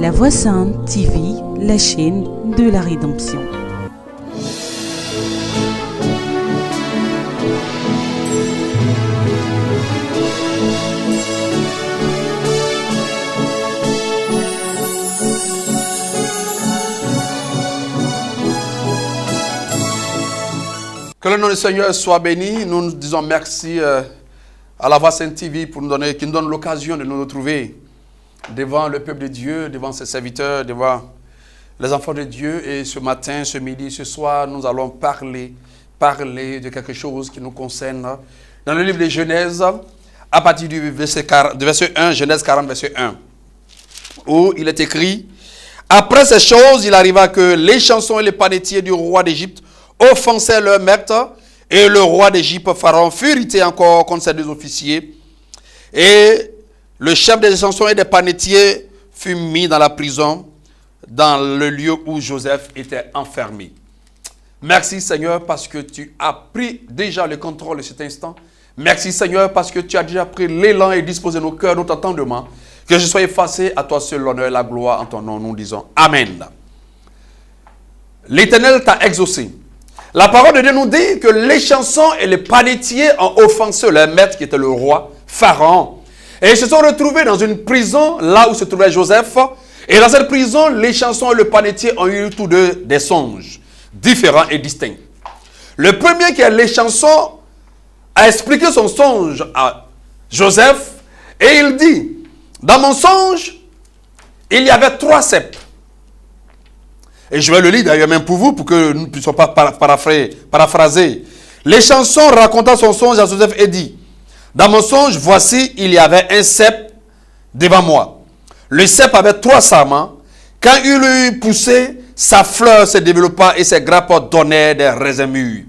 La Voix Sainte TV, la chaîne de la rédemption. Que le nom du Seigneur soit béni. Nous disons merci à la Voix Sainte TV qui nous donne l'occasion de nous retrouver devant le peuple de Dieu, devant ses serviteurs, devant les enfants de Dieu. Et ce matin, ce midi, ce soir, nous allons parler de quelque chose qui nous concerne. Dans le livre de Genèse, à partir du verset 1, Genèse 40, verset 1, où il est écrit: après ces choses, il arriva que les chansons et les panetiers du roi d'Égypte offensaient leur maître, et le roi d'Égypte, Pharaon, fut irrité encore contre ses deux officiers. Et le chef des chansons et des panetiers fut mis dans la prison, dans le lieu où Joseph était enfermé. Merci Seigneur parce que tu as pris déjà le contrôle de cet instant. Merci Seigneur parce que tu as déjà pris l'élan et disposé nos cœurs, notre entendement. Que je sois effacé, à toi seul l'honneur et la gloire en ton nom. Nous disons Amen. L'Éternel t'a exaucé. La parole de Dieu nous dit que les chansons et les panetiers ont offensé leur maître qui était le roi, Pharaon. Et ils se sont retrouvés dans une prison, là où se trouvait Joseph. Et dans cette prison, les chansons et le panetier ont eu tous deux des songes, différents et distincts. Le premier qui a les chansons a expliqué son songe à Joseph. Et il dit, dans mon songe, il y avait 3 ceps. Et je vais le lire d'ailleurs même pour vous, pour que nous ne puissions pas paraphraser. Les chansons racontant son songe à Joseph et dit, dans mon songe, voici, il y avait un cep devant moi. Le cep avait 3 sarments. Quand il eut poussé, sa fleur se développa et ses grappes donnaient des raisins mûrs.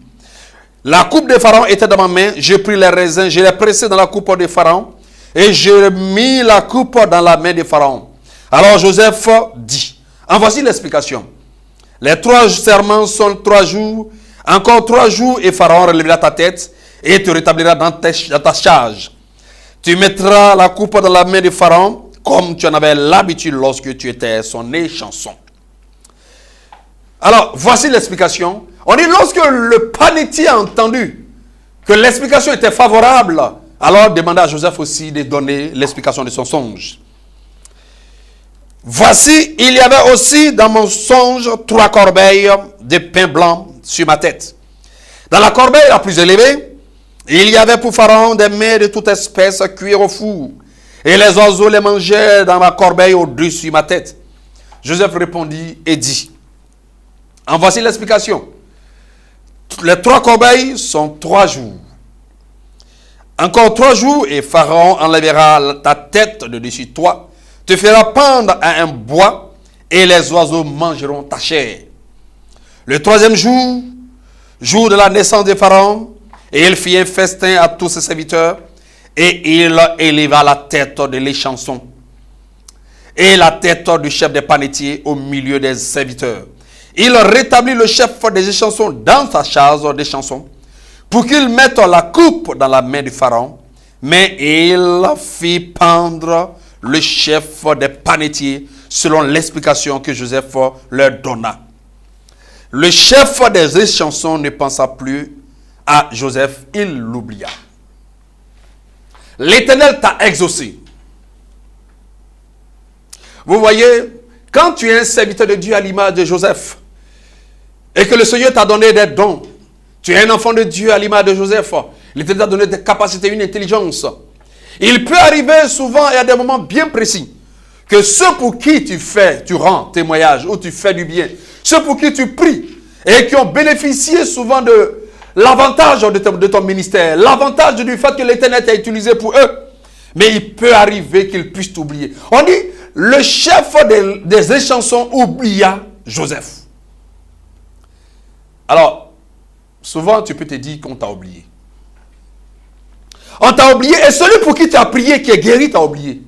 La coupe de Pharaon était dans ma main. Je pris les raisins, je les pressai dans la coupe de Pharaon et je mis la coupe dans la main de Pharaon. Alors Joseph dit, en voici l'explication. Les 3 serments sont 3 jours. Encore 3 jours et Pharaon relèvera ta tête et te rétablira dans ta charge. Tu mettras la coupe dans la main de Pharaon comme tu en avais l'habitude lorsque tu étais son échanson. Alors, voici l'explication. On dit lorsque le panetier a entendu que l'explication était favorable, alors demanda à Joseph aussi de donner l'explication de son songe. Voici, il y avait aussi dans mon songe 3 corbeilles de pain blanc sur ma tête. Dans la corbeille la plus élevée, il y avait pour Pharaon des mets de toute espèce cuire au four. Et les oiseaux les mangeaient dans ma corbeille au-dessus de ma tête. Joseph répondit et dit, en voici l'explication. Les 3 corbeilles sont 3 jours. Encore 3 jours et Pharaon enlèvera ta tête de dessus toi, te fera pendre à un bois et les oiseaux mangeront ta chair. Le 3e jour, jour de la naissance de Pharaon, et il fit un festin à tous ses serviteurs, et il éleva la tête de l'échanson et la tête du chef des panetiers au milieu des serviteurs. Il rétablit le chef des échansons dans sa charge des chansons pour qu'il mette la coupe dans la main de Pharaon, mais il fit pendre le chef des panetiers selon l'explication que Joseph leur donna. Le chef des échansons ne pensa plus à Joseph, il l'oublia. L'Éternel t'a exaucé. Vous voyez, quand tu es un serviteur de Dieu à l'image de Joseph, et que le Seigneur t'a donné des dons, tu es un enfant de Dieu à l'image de Joseph, l'Éternel t'a donné des capacités, une intelligence. Il peut arriver souvent et à des moments bien précis, que ceux pour qui tu rends témoignage, ou tu fais du bien, ceux pour qui tu pries, et qui ont bénéficié souvent de l'avantage de ton ministère, l'avantage du fait que l'Éternel t'a utilisé pour eux. Mais il peut arriver qu'ils puissent t'oublier. On dit, le chef des échansons oublia Joseph. Alors, souvent tu peux te dire qu'on t'a oublié. On t'a oublié et celui pour qui tu as prié, qui est guéri, t'a oublié.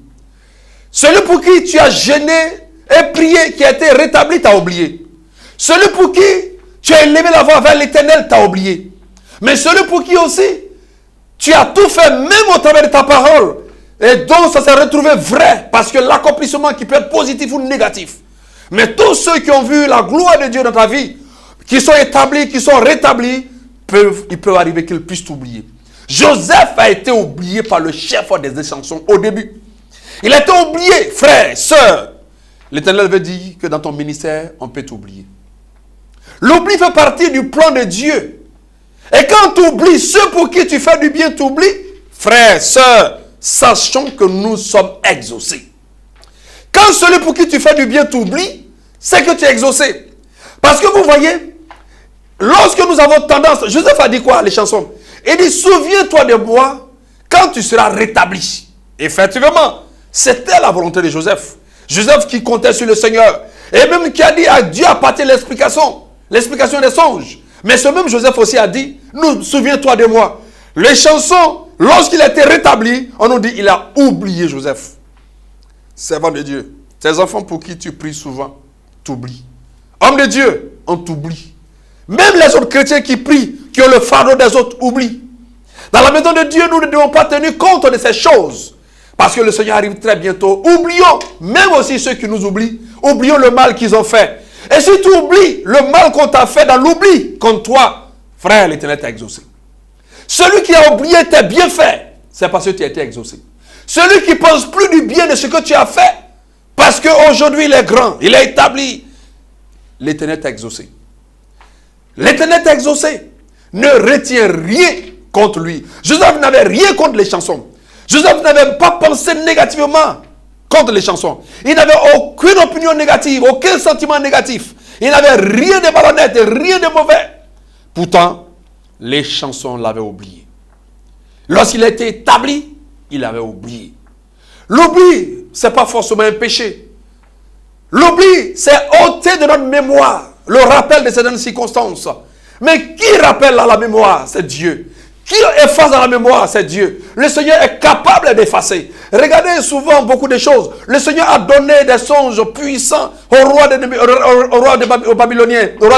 Celui pour qui tu as jeûné et prié, qui a été rétabli, t'a oublié. Celui pour qui tu as élevé la voix vers l'Éternel, t'a oublié. Mais celui pour qui aussi tu as tout fait, même au travers de ta parole, et donc ça s'est retrouvé vrai, parce que l'accomplissement qui peut être positif ou négatif. Mais tous ceux qui ont vu la gloire de Dieu dans ta vie, qui sont établis, qui sont rétablis, il peut arriver qu'ils puissent t'oublier. Joseph a été oublié par le chef des échansons au début. Il a été oublié, frère, sœur. L'Éternel veut dire que dans ton ministère, on peut t'oublier. L'oubli fait partie du plan de Dieu. Et quand tu oublies ceux pour qui tu fais du bien, tu oublies, frère, sœur, sachons que nous sommes exaucés. Quand celui pour qui tu fais du bien t'oublie, c'est que tu es exaucé. Parce que vous voyez, lorsque nous avons tendance, Joseph a dit quoi, les chansons? Il dit, souviens-toi de moi quand tu seras rétabli. Effectivement, c'était la volonté de Joseph. Joseph qui comptait sur le Seigneur. Et même qui a dit à Dieu apporter l'explication des songes. Mais ce même Joseph aussi a dit, souviens-toi de moi. Les chansons, lorsqu'il a été rétabli, on nous dit, il a oublié Joseph. Servant de Dieu. Tes enfants pour qui tu pries souvent, t'oublient. Homme de Dieu, on t'oublie. Même les autres chrétiens qui prient, qui ont le fardeau des autres, oublient. Dans la maison de Dieu, nous ne devons pas tenir compte de ces choses. Parce que le Seigneur arrive très bientôt. Oublions, même aussi ceux qui nous oublient, oublions le mal qu'ils ont fait. Et si tu oublies le mal qu'on t'a fait dans l'oubli, contre toi, frère, l'Éternel t'a exaucé. Celui qui a oublié tes bienfaits, c'est parce que tu as été exaucé. Celui qui pense plus du bien de ce que tu as fait, parce qu'aujourd'hui il est grand, il est établi, l'Éternel t'a exaucé. L'Éternel t'a exaucé. Ne retiens rien contre lui. Joseph n'avait rien contre les chansons. Joseph n'avait pas pensé négativement contre les chansons. Il n'avait aucune opinion négative, aucun sentiment négatif. Il n'avait rien de malhonnête, rien de mauvais. Pourtant, les chansons l'avaient oublié. Lorsqu'il a été établi, il avait oublié. L'oubli, ce n'est pas forcément un péché. L'oubli, c'est ôter de notre mémoire le rappel de certaines circonstances. Mais qui rappelle à la mémoire? C'est Dieu. Qui efface dans la mémoire? C'est Dieu. Le Seigneur est capable d'effacer. Regardez souvent beaucoup de choses. Le Seigneur a donné des songes puissants au roi des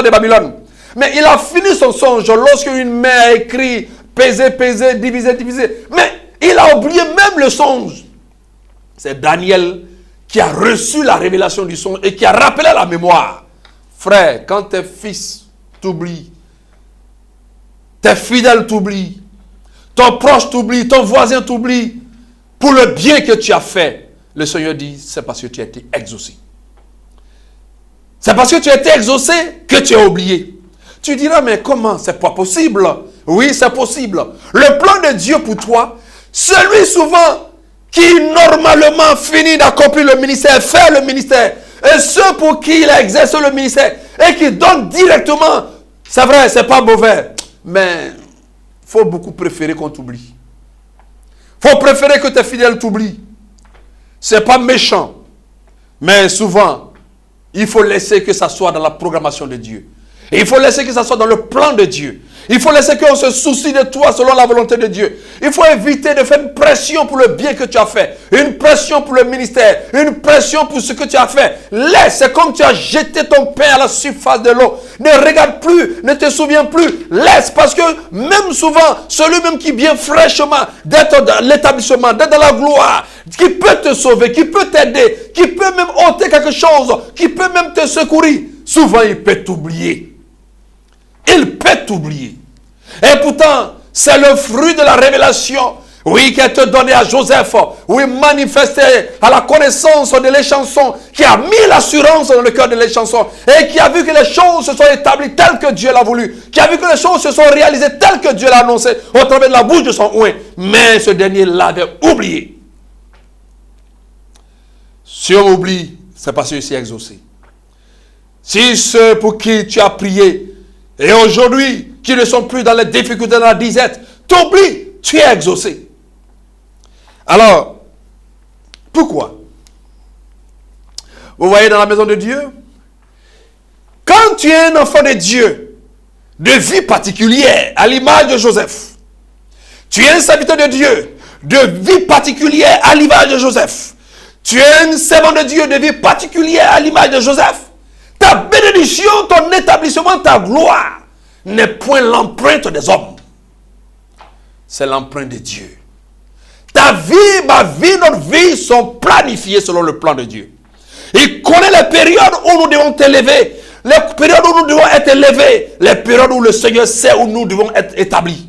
Babylone. Mais il a fini son songe lorsqu'une main a écrit peser, peser, diviser, diviser. Mais il a oublié même le songe. C'est Daniel qui a reçu la révélation du songe et qui a rappelé la mémoire. Frère, quand tes fils t'oublient, tes fidèles t'oublient, ton proche t'oublie, ton voisin t'oublie, pour le bien que tu as fait, le Seigneur dit, c'est parce que tu as été exaucé. C'est parce que tu as été exaucé que tu as oublié. Tu diras, mais comment? C'est pas possible. Oui, c'est possible. Le plan de Dieu pour toi, celui souvent qui normalement finit d'accomplir le ministère, fait le ministère, et ceux pour qui il a exercé le ministère, et qui donne directement, c'est vrai, c'est pas mauvais, mais il faut beaucoup préférer qu'on t'oublie. Il faut préférer que tes fidèles t'oublient. C'est pas méchant, mais souvent, il faut laisser que ça soit dans la programmation de Dieu. Et il faut laisser que ça soit dans le plan de Dieu. Il faut laisser qu'on se soucie de toi selon la volonté de Dieu. Il faut éviter de faire une pression pour le bien que tu as fait. Une pression pour le ministère. Une pression pour ce que tu as fait. Laisse, c'est comme tu as jeté ton pain à la surface de l'eau. Ne regarde plus, ne te souviens plus. Laisse, parce que même souvent, celui-même qui vient fraîchement d'être dans l'établissement, d'être dans la gloire, qui peut te sauver, qui peut t'aider, qui peut même ôter quelque chose, qui peut même te secourir, souvent il peut t'oublier. Il peut t'oublier. Et pourtant, c'est le fruit de la révélation, oui, qui a été donné à Joseph, oui, manifesté à la connaissance de l'échanson, qui a mis l'assurance dans le cœur de l'échanson, et qui a vu que les choses se sont établies telles que Dieu l'a voulu, qui a vu que les choses se sont réalisées telles que Dieu l'a annoncé au travers de la bouche de son oint. Mais ce dernier l'avait oublié. Si on oublie, c'est parce qu'il s'est exaucé. Si ceux pour qui tu as prié, et aujourd'hui, qui ne sont plus dans les difficultés, dans la disette, t'oublies, tu es exaucé. Alors, pourquoi? Vous voyez dans la maison de Dieu, quand tu es un enfant de Dieu, de vie particulière, à l'image de Joseph, tu es un serviteur de Dieu, de vie particulière, à l'image de Joseph, tu es un servant de Dieu, de vie particulière, à l'image de Joseph, ta bénédiction, ton établissement, ta gloire n'est point l'empreinte des hommes. C'est l'empreinte de Dieu. Ta notre vie sont planifiées selon le plan de Dieu. Il connaît les périodes où nous devons t'élever, les périodes où nous devons être élevés, les périodes où le Seigneur sait où nous devons être établis.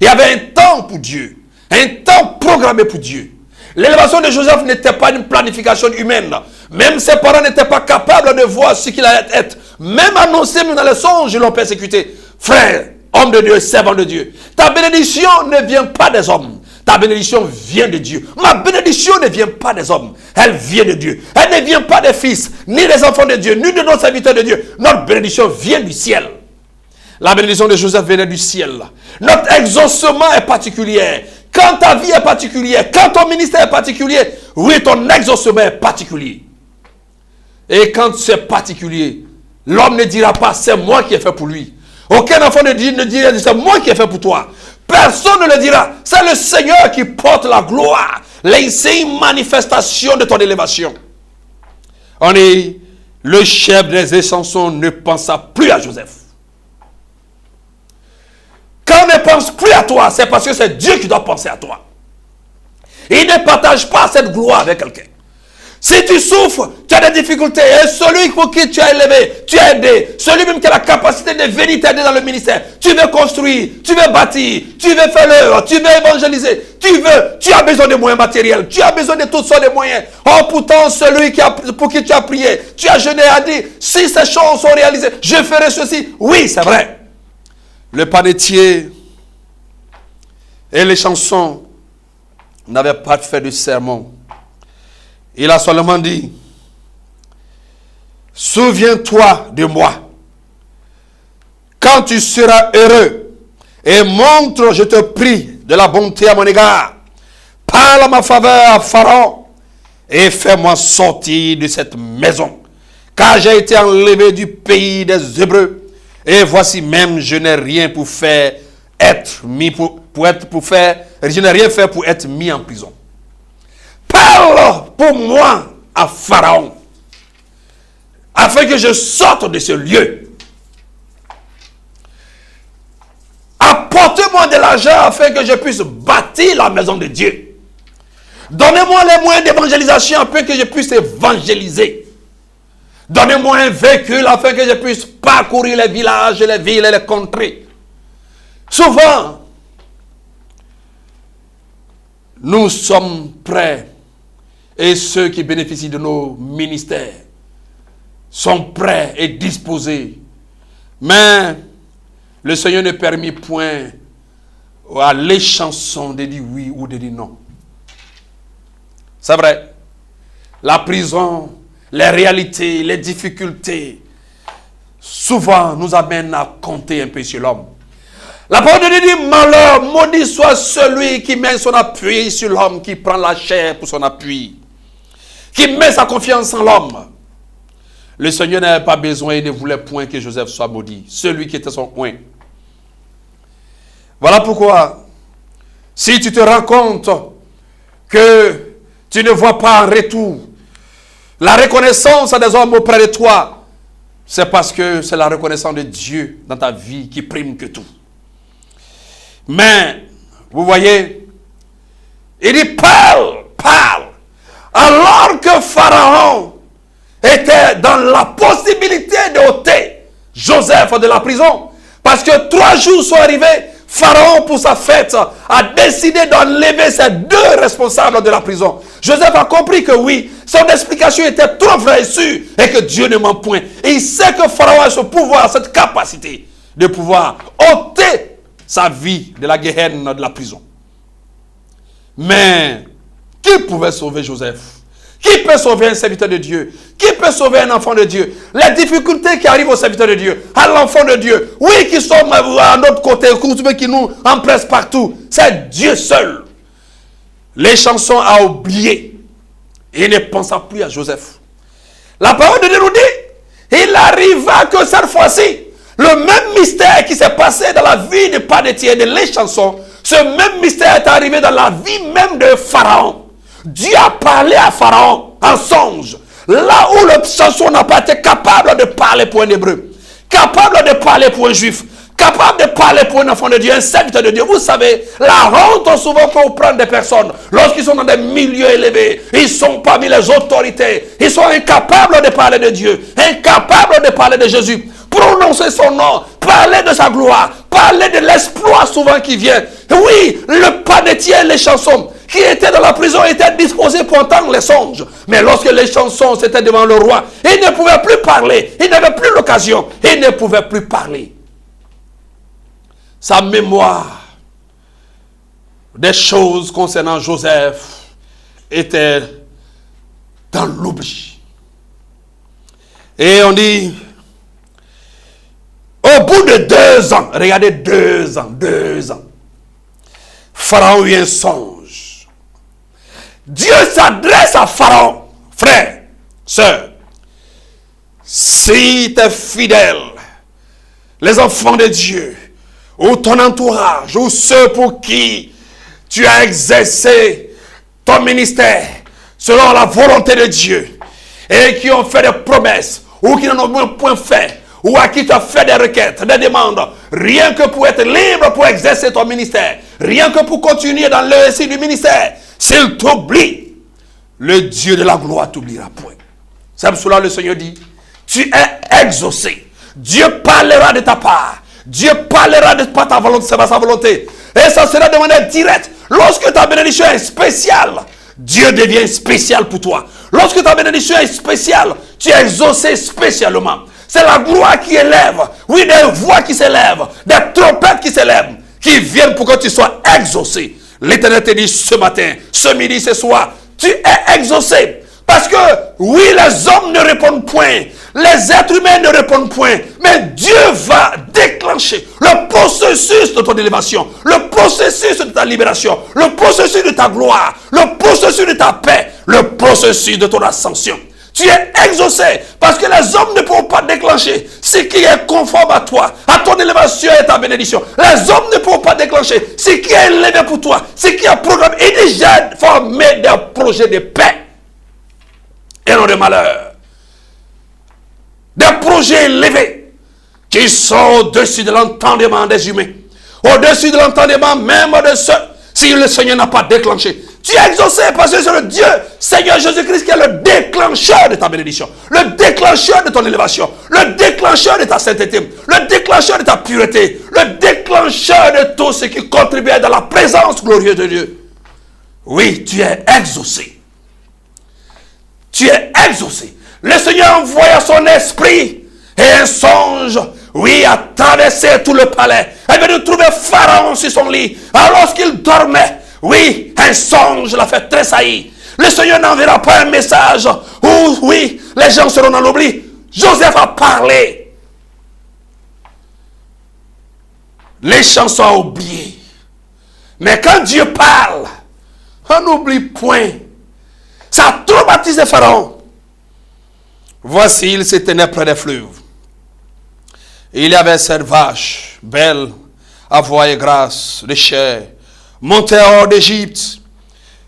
Il y avait un temps pour Dieu, un temps programmé pour Dieu. L'élévation de Joseph n'était pas une planification humaine. Même ses parents n'étaient pas capables de voir ce qu'il allait être. Même annoncé dans les songes, ils l'ont persécuté. Frère, homme de Dieu, servant de Dieu, ta bénédiction ne vient pas des hommes. Ta bénédiction vient de Dieu. Ma bénédiction ne vient pas des hommes. Elle vient de Dieu. Elle ne vient pas des fils, ni des enfants de Dieu, ni de nos serviteurs de Dieu. Notre bénédiction vient du ciel. La bénédiction de Joseph venait du ciel. Notre exaucement est particulier. Quand ta vie est particulière, quand ton ministère est particulier, oui, ton exaucement est particulier. Et quand c'est particulier, l'homme ne dira pas, c'est moi qui ai fait pour lui. Aucun enfant ne dira, c'est moi qui ai fait pour toi. Personne ne le dira. C'est le Seigneur qui porte la gloire. C'est une manifestation de ton élévation. Le chef des Échansons ne pensa plus à Joseph. Quand on ne pense plus à toi, c'est parce que c'est Dieu qui doit penser à toi. Il ne partage pas cette gloire avec quelqu'un. Si tu souffres, tu as des difficultés, et celui pour qui tu as élevé, tu as aidé, celui même qui a la capacité de venir t'aider dans le ministère, tu veux construire, tu veux bâtir, tu veux faire l'œuvre, tu veux évangéliser, tu as besoin de moyens matériels, tu as besoin de toutes sortes de moyens. Oh, pourtant, celui pour qui tu as prié, tu as jeûné, a dit, si ces choses sont réalisées, je ferai ceci. Oui, c'est vrai. Le panetier et les chansons n'avaient pas fait de sermon. Il a seulement dit, souviens-toi de moi quand tu seras heureux et montre, je te prie, de la bonté à mon égard. Parle à ma faveur à Pharaon et fais-moi sortir de cette maison, car j'ai été enlevé du pays des Hébreux. Et voici même, je n'ai rien pour faire être mis je n'ai rien fait pour être mis en prison. Parle pour moi à Pharaon, afin que je sorte de ce lieu. Apportez-moi de l'argent afin que je puisse bâtir la maison de Dieu. Donnez-moi les moyens d'évangélisation afin que je puisse évangéliser. Donnez-moi un véhicule afin que je puisse parcourir les villages, les villes et les contrées. Souvent, nous sommes prêts et ceux qui bénéficient de nos ministères sont prêts et disposés. Mais le Seigneur ne permet point à les chansons de dire oui ou de dire non. C'est vrai. La prison, les réalités, les difficultés, souvent nous amènent à compter un peu sur l'homme. La parole de Dieu dit, malheur, maudit soit celui qui met son appui sur l'homme, qui prend la chair pour son appui, qui met sa confiance en l'homme. Le Seigneur n'avait pas besoin et ne voulait point que Joseph soit maudit, celui qui était son coin. Voilà pourquoi, si tu te rends compte que tu ne vois pas en retour la reconnaissance des hommes auprès de toi, c'est parce que c'est la reconnaissance de Dieu dans ta vie qui prime que tout. Mais, vous voyez, il dit parle. Alors que Pharaon était dans la possibilité d'ôter Joseph de la prison, parce que 3 jours sont arrivés, Pharaon, pour sa fête, a décidé d'enlever ces 2 responsables de la prison. Joseph a compris que oui, son explication était trop vraie et sûre, et que Dieu ne ment point. Et il sait que Pharaon a ce pouvoir, cette capacité de pouvoir ôter sa vie de la gehenna de la prison. Mais, qui pouvait sauver Joseph? Qui peut sauver un serviteur de Dieu? Qui peut sauver un enfant de Dieu? Les difficultés qui arrivent au serviteur de Dieu, à l'enfant de Dieu, oui, qui sont à notre côté, qui nous empressent partout, c'est Dieu seul. Les chansons a oublié et ne pensa plus à Joseph. La parole de Dieu nous dit, il arriva que cette fois-ci, le même mystère qui s'est passé dans la vie de Panetier et de les chansons, ce même mystère est arrivé dans la vie même de Pharaon. Dieu a parlé à Pharaon en songe, là où le chanson n'a pas été capable de parler pour un hébreu, capable de parler pour un juif, capable de parler pour un enfant de Dieu, un serviteur de Dieu. Vous savez, la honte souvent pour prendre des personnes, lorsqu'ils sont dans des milieux élevés, ils sont parmi les autorités, ils sont incapables de parler de Dieu, incapables de parler de Jésus, prononcer son nom, parler de sa gloire, parler de l'exploit souvent qui vient. Oui, le panetier et les chansons qui étaient dans la prison étaient disposés pour entendre les songes. Mais lorsque les chansons étaient devant le roi, ils ne pouvaient plus parler. Ils n'avaient plus l'occasion. Ils ne pouvaient plus parler. Sa mémoire des choses concernant Joseph était dans l'oubli. Et on dit, au bout de 2 ans, regardez 2 ans, Pharaon eut un songe. Dieu s'adresse à Pharaon, frère, sœur, si tu es fidèle, les enfants de Dieu, ou ton entourage, ou ceux pour qui tu as exercé ton ministère selon la volonté de Dieu, et qui ont fait des promesses, ou qui n'en ont point fait, ou à qui tu as fait des requêtes, des demandes, rien que pour être libre pour exercer ton ministère, rien que pour continuer dans le récit du ministère, s'il t'oublie, le Dieu de la gloire t'oubliera point. C'est pour cela le Seigneur dit, tu es exaucé. Dieu parlera de ta part. Dieu parlera de ta volonté, c'est pas sa volonté. Et ça sera de manière directe. Lorsque ta bénédiction est spéciale, Dieu devient spécial pour toi. Lorsque ta bénédiction est spéciale, tu es exaucé spécialement. C'est la gloire qui élève. Oui, des voix qui s'élèvent, des trompettes qui s'élèvent, qui viennent pour que tu sois exaucé. L'Éternel te dit ce matin, ce midi, ce soir, tu es exaucé. Parce que, oui, les hommes ne répondent point, les êtres humains ne répondent point, mais Dieu va déclencher le processus de ton élévation, le processus de ta libération, le processus de ta gloire, le processus de ta paix, le processus de ton ascension. Tu es exaucé parce que les hommes ne pourront pas déclencher ce qui est conforme à toi, à ton élévation et à ta bénédiction. Les hommes ne pourront pas déclencher ce qui est élevé pour toi, ce qui est programmé et déjà formé des projets de paix et non de malheur. Des projets élevés qui sont au-dessus de l'entendement des humains, au-dessus de l'entendement même de ceux si le Seigneur n'a pas déclenché. Tu es exaucé parce que c'est le Dieu, Seigneur Jésus-Christ, qui est le déclencheur de ta bénédiction, le déclencheur de ton élévation, le déclencheur de ta sainteté, le déclencheur de ta pureté, le déclencheur de tout ce qui contribue dans la présence glorieuse de Dieu. Oui, tu es exaucé. Tu es exaucé. Le Seigneur envoya son esprit et un songe, oui, a traversé tout le palais. Elle vient de trouver Pharaon sur son lit. Alors qu'il dormait, oui, un songe l'a fait tressaillir. Le Seigneur n'enverra pas un message où, oui, les gens seront dans l'oubli. Joseph a parlé. Les chansons ont oublié. Mais quand Dieu parle, on n'oublie point. Ça a traumatisé Pharaon. Voici, il se tenait près des fleuves. Il y avait cette vache, belle, à voix et grâce, de chair, montée hors d'Égypte,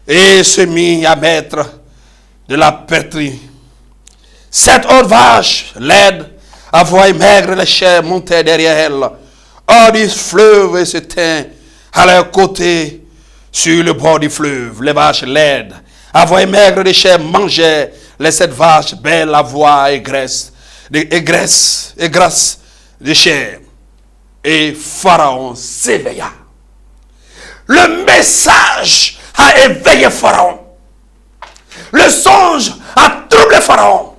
et se mit à mettre de la pétrie. Cette autre vache, laide, à voix et maigre de chair, montait derrière elle, hors du fleuve, et se tint à leur côté, sur le bord du fleuve. Les vaches laides, à voix et maigre de chair, mangeaient les 7 vaches, belles à voix et graisse de chair. Et Pharaon s'éveilla. Le message a éveillé Pharaon. Le songe a troublé Pharaon.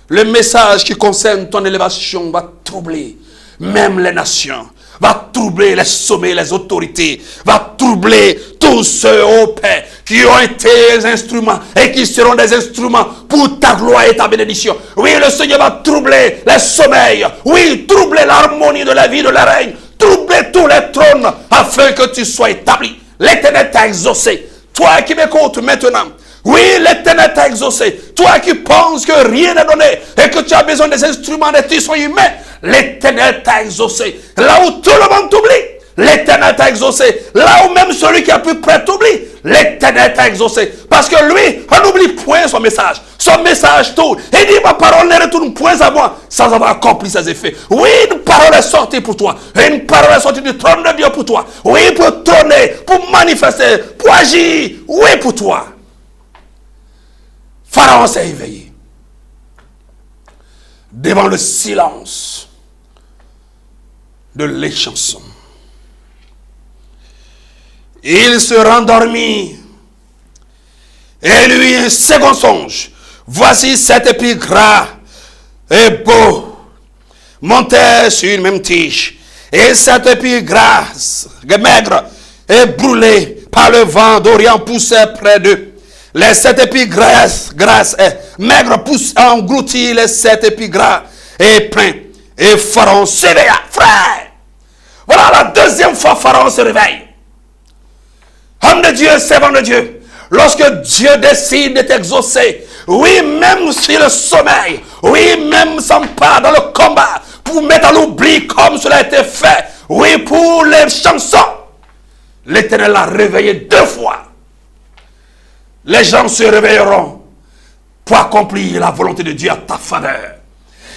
Le message qui concerne ton élévation va troubler même les nations, va troubler les sommets, les autorités, va troubler tous ceux au Père qui ont été des instruments et qui seront des instruments pour ta gloire et ta bénédiction. Oui, le Seigneur va troubler les sommeils. Oui, troubler l'harmonie de la vie de la reine. Troubler tous les trônes afin que tu sois établi. L'Éternel t'a exaucé. Toi qui m'écoutes maintenant. Oui, l'Éternel t'a exaucé. Toi qui penses que rien n'est donné et que tu as besoin des instruments des tissus humains. L'Éternel t'a exaucé. Là où tout le monde t'oublie, l'Éternel t'a exaucé. Là où même celui qui a pu près t'oublie, l'Éternel t'a exaucé. Parce que lui, on n'oublie point son message. son message tout. Il dit, ma parole ne retourne point à moi sans avoir accompli ses effets. Oui, une parole est sortie pour toi. Une parole est sortie du trône de Dieu pour toi. Oui, pour trôner, pour manifester, pour agir. Oui, pour toi. Pharaon s'est éveillé devant le silence de l'échanson. Il se rendormit et lui un second songe. Voici cet épi gras et beau montait sur une même tige. Et cet épi gras, maigre et brûlé par le vent d'Orient poussait près d'eux. Les 7 épis grasses et maigres poussent engloutir les 7 épis gras et pleins. Et Pharaon s'éveilla, frère. Voilà la deuxième fois Pharaon se réveille. Homme de Dieu, servant de Dieu. Lorsque Dieu décide de t'exaucer, oui, même sur le sommeil, oui, même sans pas dans le combat, pour mettre à l'oubli comme cela a été fait, oui, pour les chansons, l'Éternel l'a réveillé 2 fois. Les gens se réveilleront pour accomplir la volonté de Dieu à ta faveur.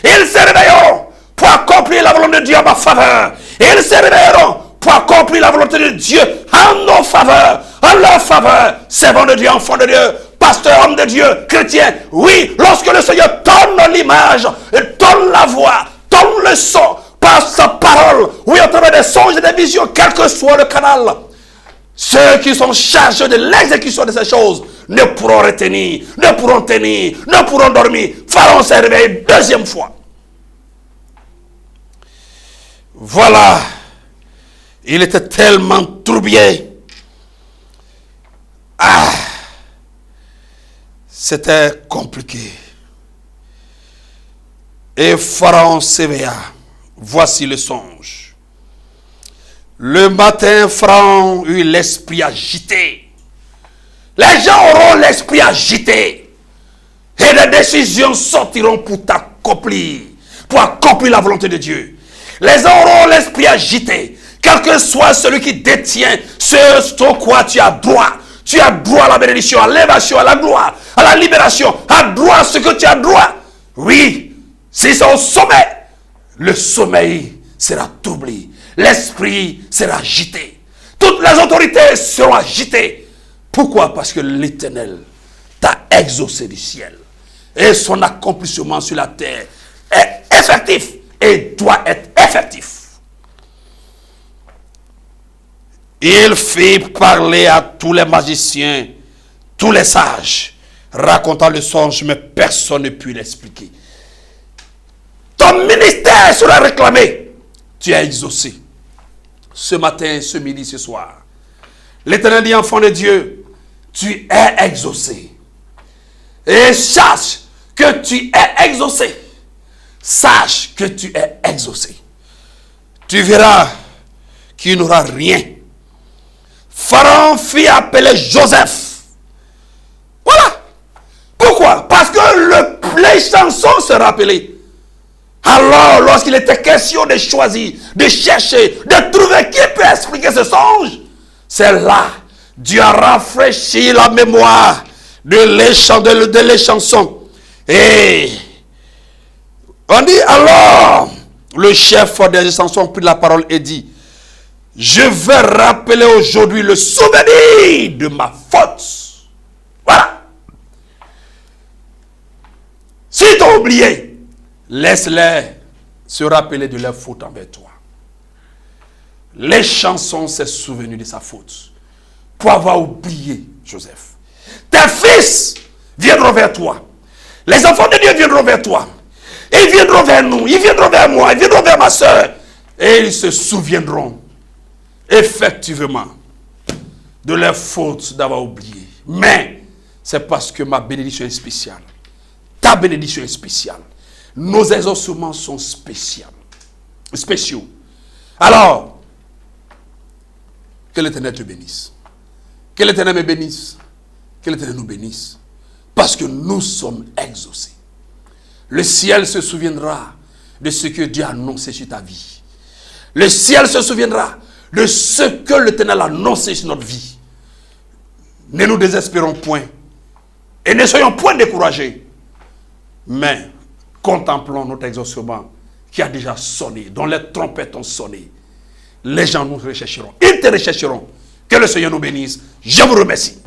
Ils se réveilleront pour accomplir la volonté de Dieu à ma faveur. Ils se réveilleront pour accomplir la volonté de Dieu en nos faveurs, en leur faveur. Servant de Dieu, enfant de Dieu, pasteur, homme de Dieu, chrétien. Oui, lorsque le Seigneur donne l'image, donne la voix, donne le son, par sa parole, oui, au travers des songes et des visions, quel que soit le canal, ceux qui sont chargés de l'exécution de ces choses ne pourront retenir, ne pourront tenir, ne pourront dormir. Pharaon s'est réveillé 2e fois. Voilà. Il était tellement troublé. Ah. C'était compliqué. Et Pharaon s'éveilla. Voici le songe. Le matin, Pharaon eut l'esprit agité. Les gens auront l'esprit agité. Et les décisions sortiront pour t'accomplir, pour accomplir la volonté de Dieu. Les gens auront l'esprit agité. Quel que soit celui qui détient ce sur quoi tu as droit. Tu as droit à la bénédiction, à l'élévation, à la gloire, à la libération, à droit à ce que tu as droit. Oui, si c'est au sommet, le sommeil sera troublé. L'esprit sera agité. Toutes les autorités seront agitées. Pourquoi? Parce que l'Éternel t'a exaucé du ciel. Et son accomplissement sur la terre est effectif et doit être effectif. Il fit parler à tous les magiciens, tous les sages, racontant le songe, mais personne ne put l'expliquer. Ton ministère sera réclamé. Tu es exaucé. Ce matin, ce midi, ce soir. L'Éternel dit, enfant de Dieu, tu es exaucé. Et sache que tu es exaucé. Sache que tu es exaucé. Tu verras qu'il n'aura rien. Pharaon fit appeler Joseph. Voilà. Pourquoi? Parce que les chansons se rappelaient. Alors, lorsqu'il était question de choisir, de chercher, de trouver qui peut expliquer ce songe, c'est là, Dieu a rafraîchi la mémoire de les chansons. Et on dit alors, le chef des chansons prit la parole et dit, je vais rappeler aujourd'hui le souvenir de ma faute. Voilà. Si tu as oublié, laisse-les se rappeler de leur faute envers toi. Les chansons s'est souvenu de sa faute. Pour avoir oublié Joseph. Tes fils viendront vers toi. Les enfants de Dieu viendront vers toi. Ils viendront vers nous. Ils viendront vers moi. Ils viendront vers ma soeur. Et ils se souviendront effectivement de leur faute d'avoir oublié. Mais c'est parce que ma bénédiction est spéciale. Ta bénédiction est spéciale. Nos exaucements sont spéciaux. Alors, que l'Éternel te bénisse. Que l'Éternel me bénisse. Que l'Éternel nous bénisse. Parce que nous sommes exaucés. Le ciel se souviendra de ce que Dieu a annoncé sur ta vie. Le ciel se souviendra de ce que l'Éternel a annoncé sur notre vie. Ne nous désespérons point. Et ne soyons point découragés. Mais contemplons notre exaucement qui a déjà sonné, dont les trompettes ont sonné. Les gens nous rechercheront. Ils te rechercheront. Que le Seigneur nous bénisse. Je vous remercie.